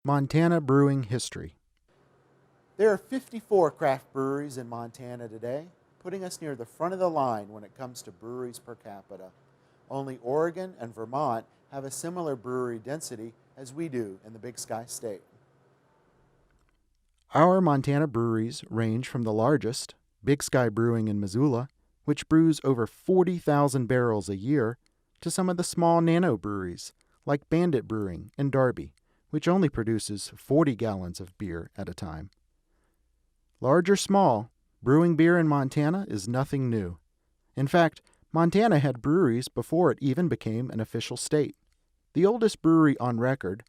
Montana brewing history. There are 54 craft breweries in Montana today, putting us near the front of the line when it comes to breweries per capita. Only Oregon and Vermont have a similar brewery density as we do in the Big Sky State. Our Montana breweries range from the largest, Big Sky Brewing in Missoula, which brews over 40,000 barrels a year, to some of the small nano breweries, like Bandit Brewing in Darby, which only produces 40 gallons of beer at a time. Large or small, brewing beer in Montana is nothing new. In fact, Montana had breweries before it even became an official state. The oldest brewery on record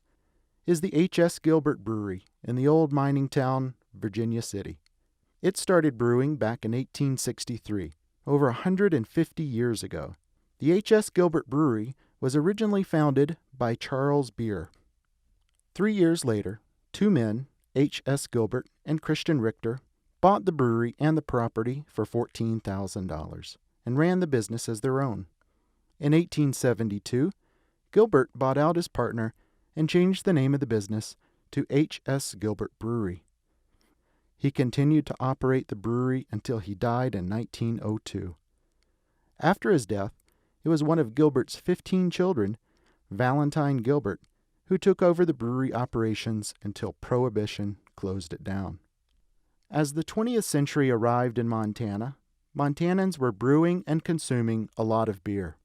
is the H.S. Gilbert Brewery in the old mining town, Virginia City. It started brewing back in 1863, over 150 years ago. The H.S. Gilbert Brewery was originally founded by Charles Beer. 3 years later, two men, H.S. Gilbert and Christian Richter, bought the brewery and the property for $14,000 and ran the business as their own. In 1872, Gilbert bought out his partner and changed the name of the business to H.S. Gilbert Brewery. He continued to operate the brewery until he died in 1902. After his death, it was one of Gilbert's 15 children, Valentine Gilbert, who took over the brewery operations until Prohibition closed it down. As the 20th century arrived in Montana, Montanans were brewing and consuming a lot of beer.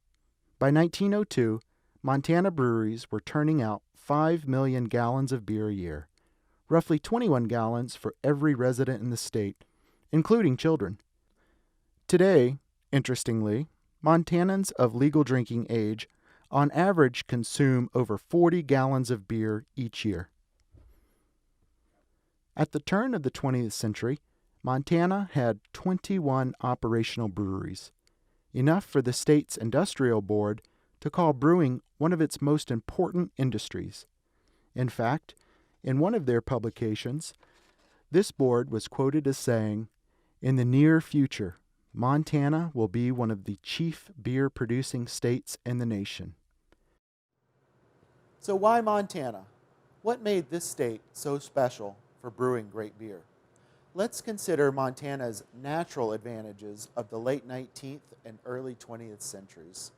By 1902, Montana breweries were turning out 5 million gallons of beer a year, roughly 21 gallons for every resident in the state, including children. Today, interestingly, Montanans of legal drinking age on average consume over 40 gallons of beer each year. At the turn of the 20th century, Montana had 21 operational breweries, enough for the state's industrial board to call brewing one of its most important industries. In fact, in one of their publications, this board was quoted as saying, "In the near future, Montana will be one of the chief beer-producing states in the nation." So, why Montana? What made this state so special for brewing great beer? Let's consider Montana's natural advantages of the late 19th and early 20th centuries.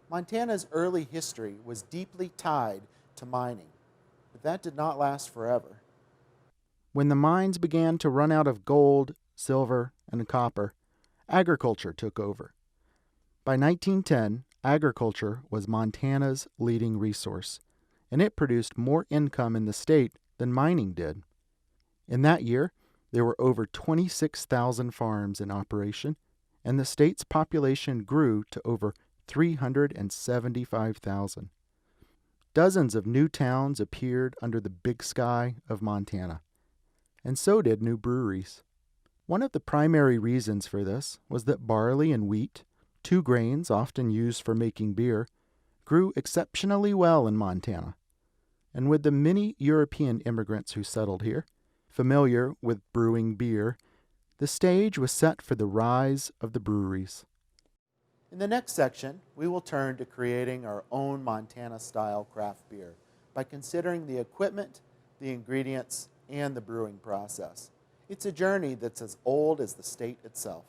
Montana's early history was deeply tied to mining, but that did not last forever. When the mines began to run out of gold, silver, and copper, agriculture took over. By 1910, agriculture was Montana's leading resource, and it produced more income in the state than mining did. In that year, there were over 26,000 farms in operation, and the state's population grew to over 375,000. Dozens of new towns appeared under the big sky of Montana, and so did new breweries. One of the primary reasons for this was that barley and wheat, two grains often used for making beer, grew exceptionally well in Montana. And with the many European immigrants who settled here, familiar with brewing beer, the stage was set for the rise of the breweries. In the next section, we will turn to creating our own Montana-style craft beer by considering the equipment, the ingredients, and the brewing process. It's a journey that's as old as the state itself.